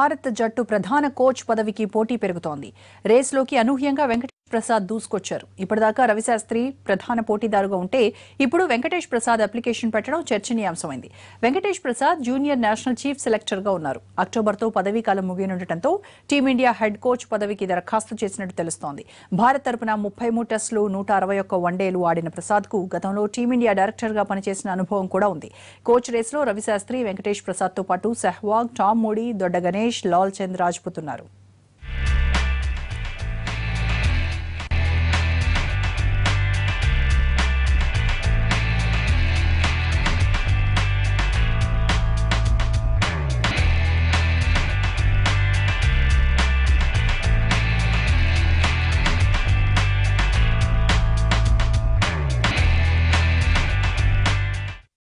భారత్ జట్టు ప్రధాన కోచ్ పదవికి పోటీ పెరుగుతోంది. రేస్లోకి అనూహ్యంగా వెంకటేష్ ప్రసాద్ దూసుకొచ్చారు. ఇప్పటిదాకా రవిశాస్త్రి ప్రధాన పోటీదారుగా ఉంటే ఇప్పుడు వెంకటేష్ ప్రసాద్ అప్లికేషన్ పెట్టడం చర్చనీయాంశమైంది. Venkatesh Prasad junior national chief సెలెక్టర్గా ఉన్నారు. అక్టోబర్తో పదవీకాలం ముగియనుండటంతో టీమిండియా హెడ్ కోచ్ పదవికి దరఖాస్తు చేసినట్టు తెలుస్తోంది. భారత్ తరపున 33 టెస్టులు 161 వన్డేలు ఆడిన ప్రసాద్కు గతంలో టీమిండియా డైరెక్టర్గా పనిచేసిన అనుభవం కూడా ఉంది. కోచ్ రేస్లో రవిశాస్త్రి, వెంకటేష్ ప్రసాద్తో పాటు సెహ్వాగ్, టామ్ మూడీ, దొడ్డ గణేష్, లాల్ చంద్ రాజ్పుత్ ఉన్నారు.